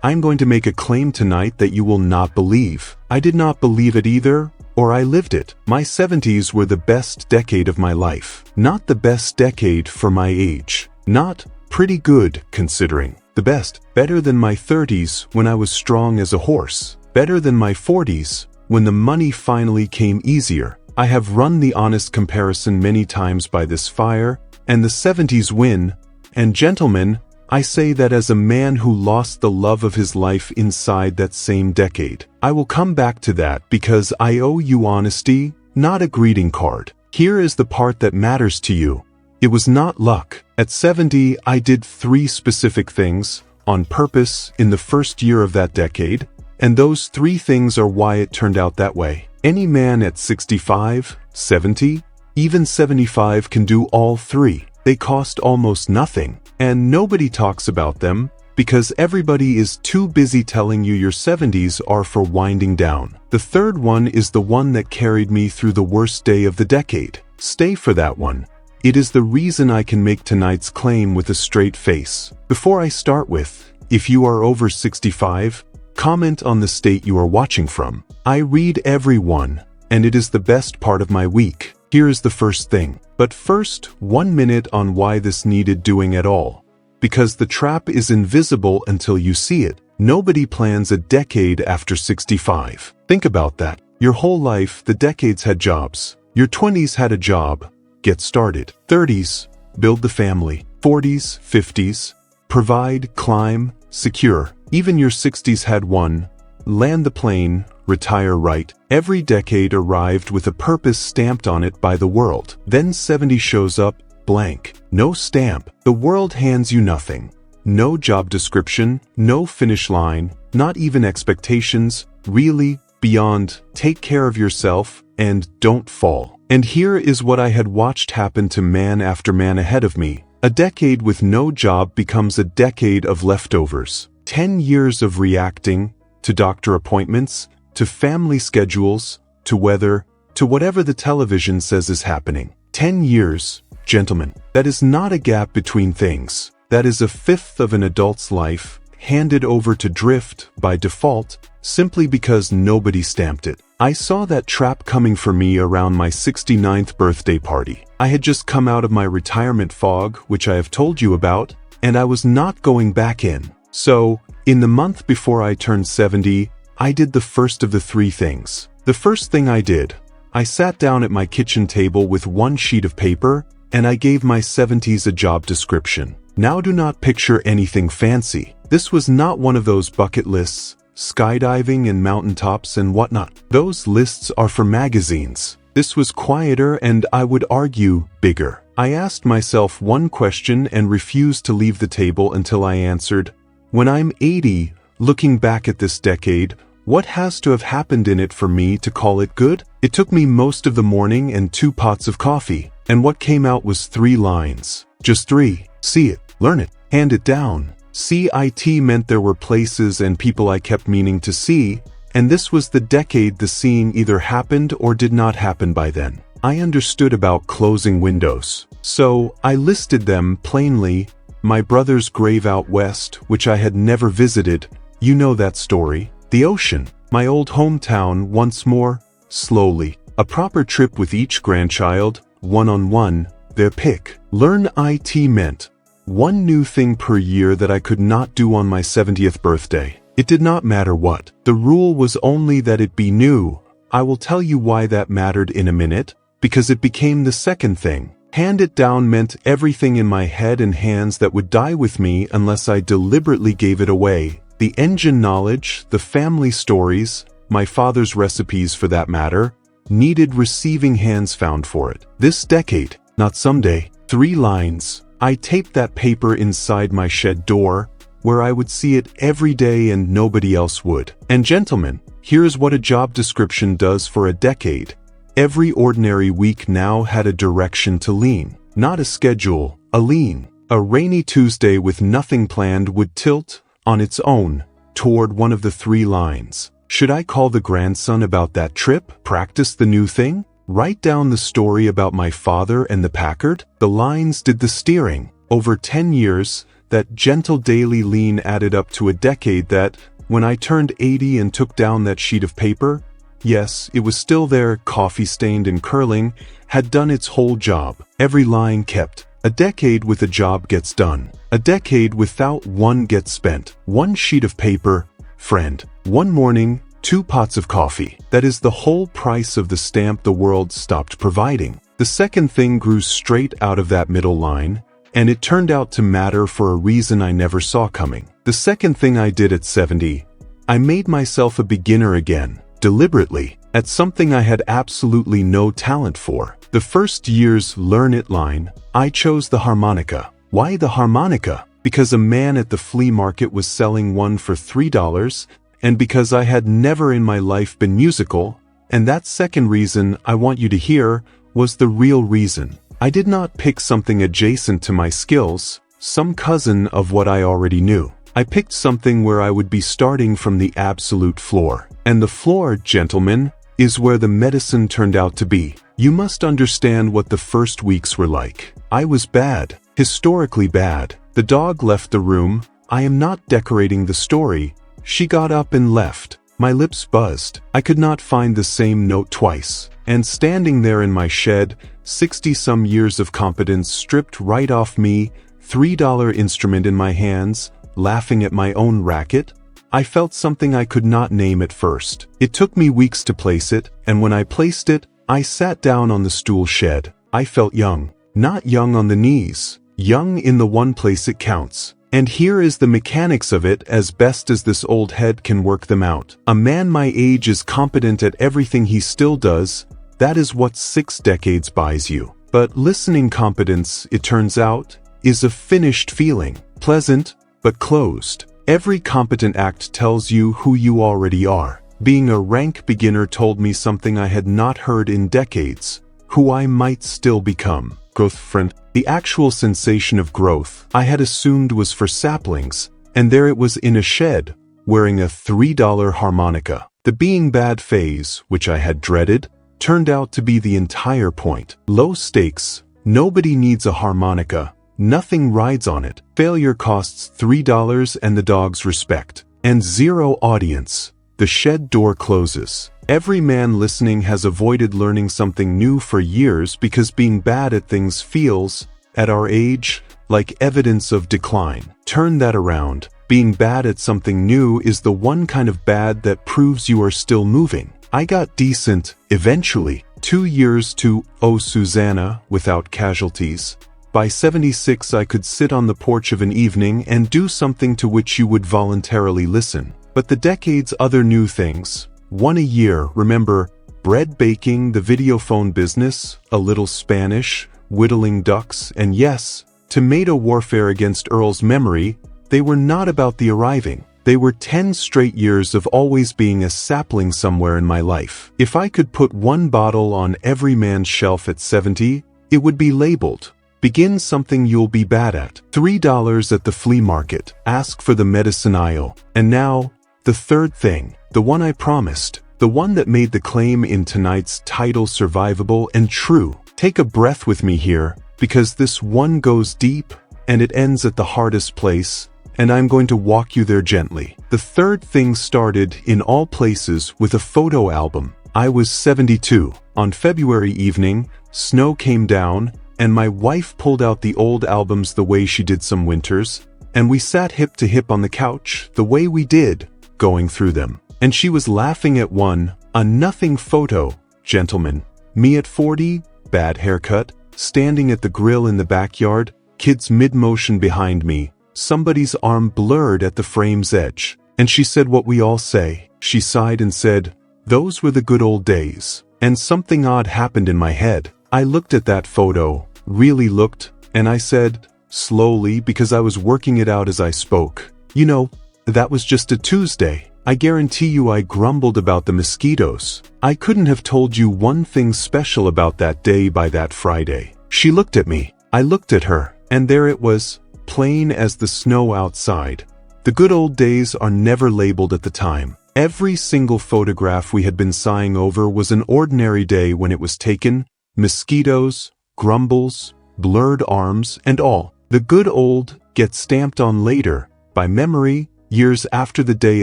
I'm going to make a claim tonight that you will not believe. I did not believe it either, or I lived it. My 70s were the best decade of my life. Not the best decade for my age. Not pretty good, considering. The best. Better than my 30s when I was strong as a horse. Better than my 40s when the money finally came easier. I have run the honest comparison many times by this fire, and the 70s win. And gentlemen, I say that as a man who lost the love of his life inside that same decade. I will come back to that because I owe you honesty, not a greeting card. Here is the part that matters to you. It was not luck. At 70, I did 3 specific things on purpose in the first year of that decade, and those 3 things are why it turned out that way. Any man at 65, 70, even 75 can do all 3. They cost almost nothing, and nobody talks about them because everybody is too busy telling you your 70s are for winding down. The third one is the one that carried me through the worst day of the decade. Stay for that one. It is the reason I can make tonight's claim with a straight face. Before I start with, if you are over 65, comment on the state you are watching from. I read every one, and it is the best part of my week. Here is the first thing. But first, 1 minute on why this needed doing at all. Because the trap is invisible until you see it. Nobody plans a decade after 65. Think about that. Your whole life, the decades had jobs. Your 20s had a job. Get started. 30s, build the family. 40s, 50s, provide, climb, secure. Even your 60s had one. Land the plane, retire right. Every decade arrived with a purpose stamped on it by the world. Then 70 shows up, blank. No stamp. The world hands you nothing. No job description, no finish line, not even expectations, really, beyond, take care of yourself, and don't fall. And here is what I had watched happen to man after man ahead of me. A decade with no job becomes a decade of leftovers. 10 years of reacting, to doctor appointments, to family schedules, to weather, to whatever the television says is happening. 10 years, gentlemen, that is not a gap between things. That is a fifth of an adult's life, handed over to drift by default, simply because nobody stamped it. I saw that trap coming for me around my 69th birthday party. I had just come out of my retirement fog, which I have told you about, and I was not going back in. So, in the month before I turned 70, I did the first of the 3 things. The first thing I did, I sat down at my kitchen table with 1 sheet of paper, and I gave my 70s a job description. Now do not picture anything fancy. This was not one of those bucket lists, skydiving and mountaintops and whatnot. Those lists are for magazines. This was quieter and, I would argue, bigger. I asked myself 1 question and refused to leave the table until I answered, when I'm 80, looking back at this decade, what has to have happened in it for me to call it good? It took me most of the morning and 2 pots of coffee, and what came out was 3 lines. Just 3. See it, learn it, hand it down. CIT meant there were places and people I kept meaning to see, and this was the decade the seeing either happened or did not happen by then. I understood about closing windows. So, I listed them plainly. My brother's grave out west, which I had never visited, you know that story. The ocean, my old hometown once more, slowly. A proper trip with each grandchild, one-on-one, their pick. Learn IT meant 1 new thing per year that I could not do on my 70th birthday. It did not matter what. The rule was only that it be new. I will tell you why that mattered in a minute, because it became the second thing. Hand it down meant everything in my head and hands that would die with me unless I deliberately gave it away. The engine knowledge, the family stories, my father's recipes for that matter, needed receiving hands found for it. This decade, not someday. 3 lines. I taped that paper inside my shed door, where I would see it every day and nobody else would. And gentlemen, here's what a job description does for a decade. Every ordinary week now had a direction to lean. Not a schedule, a lean. A rainy Tuesday with nothing planned would tilt, on its own, toward one of the 3 lines. Should I call the grandson about that trip? Practice the new thing? Write down the story about my father and the Packard? The lines did the steering. Over 10 years, that gentle daily lean added up to a decade that, when I turned 80 and took down that sheet of paper, yes, it was still there, coffee-stained and curling, had done its whole job. Every line kept. A decade with a job gets done. A decade without one gets spent. One sheet of paper, friend. One morning, 2 pots of coffee. That is the whole price of the stamp the world stopped providing. The second thing grew straight out of that middle line, and it turned out to matter for a reason I never saw coming. The second thing I did at 70, I made myself a beginner again, deliberately, at something I had absolutely no talent for. The first year's learn it line, I chose the harmonica. Why the harmonica? Because a man at the flea market was selling one for $3, and because I had never in my life been musical, and that second reason I want you to hear was the real reason. I did not pick something adjacent to my skills, some cousin of what I already knew. I picked something where I would be starting from the absolute floor. And the floor, gentlemen, is where the medicine turned out to be. You must understand what the first weeks were like. I was bad, historically bad. The dog left the room. I am not decorating the story. She got up and left. My lips buzzed. I could not find the same note twice. And standing there in my shed, 60-some years of competence stripped right off me, $3 instrument in my hands, laughing at my own racket, I felt something I could not name at first. It took me weeks to place it, and when I placed it, I sat down on the stool shed. I felt young. Not young on the knees. Young in the one place it counts. And here is the mechanics of it as best as this old head can work them out. A man my age is competent at everything he still does. That is what 6 decades buys you. But listening competence, it turns out, is a finished feeling. Pleasant, but closed. Every competent act tells you who you already are. Being a rank beginner told me something I had not heard in decades, who I might still become. Growth, friend. The actual sensation of growth I had assumed was for saplings, and there it was in a shed, wearing a $3 harmonica. The being bad phase, which I had dreaded, turned out to be the entire point. Low stakes. Nobody needs a harmonica. Nothing rides on it. Failure costs $3 and the dog's respect. And 0 audience. The shed door closes. Every man listening has avoided learning something new for years because being bad at things feels, at our age, like evidence of decline. Turn that around. Being bad at something new is the one kind of bad that proves you are still moving. I got decent, eventually. 2 years to, oh Susanna, without casualties. By 76 I could sit on the porch of an evening and do something to which you would voluntarily listen. But the decade's other new things. 1 a year, remember, bread baking, the videophone business, a little Spanish, whittling ducks, and yes, tomato warfare against Earl's memory. They were not about the arriving. They were 10 straight years of always being a sapling somewhere in my life. If I could put one bottle on every man's shelf at 70, it would be labeled, begin something you'll be bad at. $3 at the flea market. Ask for the medicine aisle. And now, the third thing, the one I promised, the one that made the claim in tonight's title survivable and true. Take a breath with me here, because this one goes deep, and it ends at the hardest place, and I'm going to walk you there gently. The third thing started, in all places, with a photo album. I was 72. On February evening, snow came down, and my wife pulled out the old albums the way she did some winters, and we sat hip to hip on the couch, the way we did, going through them. And she was laughing at one, a nothing photo, gentlemen. Me at 40, bad haircut, standing at the grill in the backyard, kids mid-motion behind me, somebody's arm blurred at the frame's edge. And she said what we all say. She sighed and said, "Those were the good old days." And something odd happened in my head. I looked at that photo, really looked, and I said, slowly because I was working it out as I spoke, "You know, that was just a Tuesday." I guarantee you I grumbled about the mosquitoes. I couldn't have told you one thing special about that day by that Friday. She looked at me. I looked at her, and there it was, plain as the snow outside. The good old days are never labeled at the time. Every single photograph we had been sighing over was an ordinary day when it was taken, mosquitoes, grumbles, blurred arms, and all. The good old get stamped on later, by memory, years after the day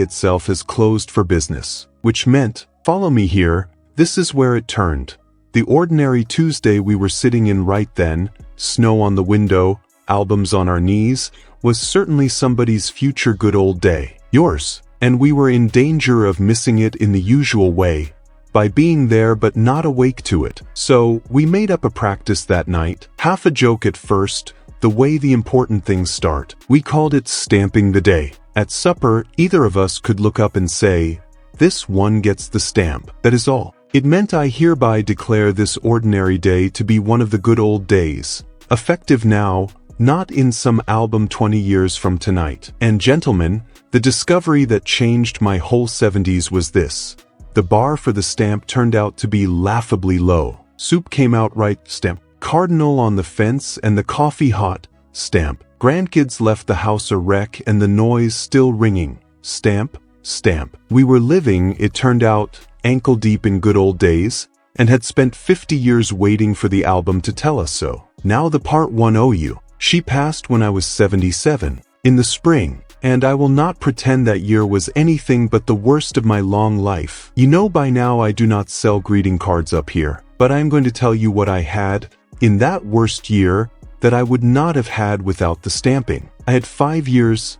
itself has closed for business. Which meant, follow me here, this is where it turned. The ordinary Tuesday we were sitting in right then, snow on the window, albums on our knees, was certainly somebody's future good old day. Yours. And we were in danger of missing it in the usual way, by being there but not awake to it. So, we made up a practice that night, half a joke at first, the way the important things start. We called it stamping the day. At supper, either of us could look up and say, "This one gets the stamp." That is all. It meant I hereby declare this ordinary day to be one of the good old days, effective now, not in some album 20 years from tonight. And gentlemen, the discovery that changed my whole 70s was this. The bar for the stamp turned out to be laughably low. Soup came out right, stamp. Cardinal on the fence and the coffee hot, stamp. Grandkids left the house a wreck and the noise still ringing, stamp, stamp. We were living, it turned out, ankle deep in good old days, and had spent 50 years waiting for the album to tell us so. Now the part 1 OU. She passed when I was 77, in the spring. And I will not pretend that year was anything but the worst of my long life. You know by now I do not sell greeting cards up here, but I am going to tell you what I had, in that worst year, that I would not have had without the stamping. I had 5 years,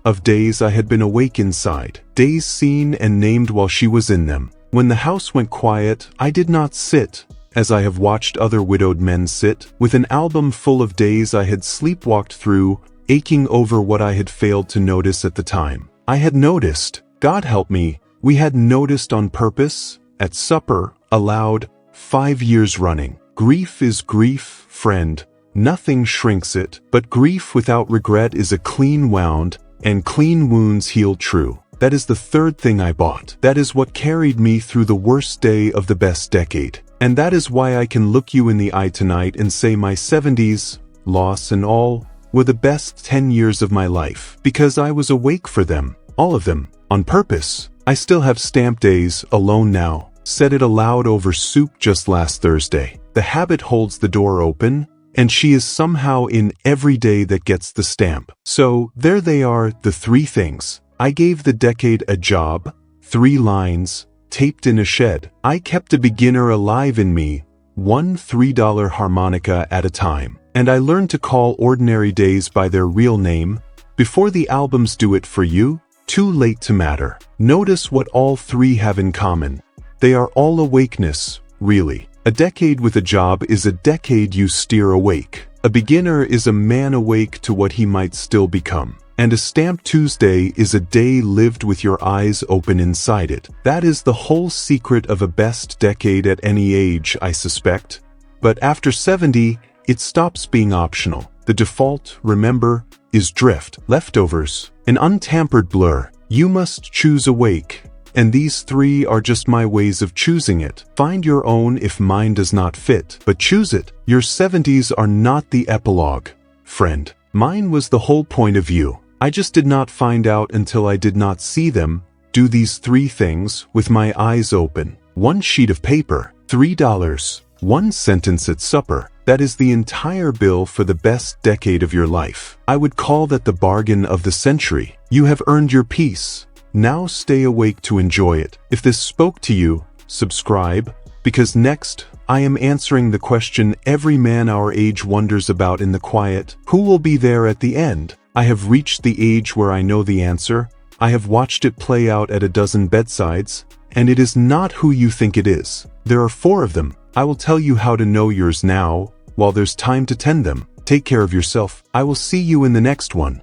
of days I had been awake inside, days seen and named while she was in them. When the house went quiet, I did not sit, as I have watched other widowed men sit, with an album full of days I had sleepwalked through, aching over what I had failed to notice at the time. I had noticed, God help me, we had noticed on purpose, at supper, aloud, 5 years running. Grief is grief, friend, nothing shrinks it, but grief without regret is a clean wound, and clean wounds heal true. That is the third thing I bought. That is what carried me through the worst day of the best decade. And that is why I can look you in the eye tonight and say my 70s, loss and all, were the best 10 years of my life, because I was awake for them, all of them, on purpose. I still have stamp days, alone now, said it aloud over soup just last Thursday. The habit holds the door open, and she is somehow in every day that gets the stamp. So, there they are, the 3 things. I gave the decade a job, 3 lines, taped in a shed. I kept a beginner alive in me, one $3 harmonica at a time. And I learned to call ordinary days by their real name, before the albums do it for you, too late to matter. Notice what all 3 have in common. They are all awakeness, really. A decade with a job is a decade you steer awake. A beginner is a man awake to what he might still become. And a Stamp Tuesday is a day lived with your eyes open inside it. That is the whole secret of a best decade at any age, I suspect. But after 70, it stops being optional. The default, remember, is drift, leftovers, an untampered blur. You must choose awake, and these 3 are just my ways of choosing it. Find your own if mine does not fit, but choose it. Your 70s are not the epilogue, friend. Mine was the whole point of view. I just did not find out until I did not see them, do these 3 things, with my eyes open. 1 sheet of paper, $3. 1 sentence at supper. That is the entire bill for the best decade of your life. I would call that the bargain of the century. You have earned your peace. Now stay awake to enjoy it. If this spoke to you, subscribe, because next, I am answering the question every man our age wonders about in the quiet. Who will be there at the end? I have reached the age where I know the answer. I have watched it play out at a dozen bedsides, and it is not who you think it is. There are 4 of them. I will tell you how to know yours now, while there's time to tend them. Take care of yourself. I will see you in the next one.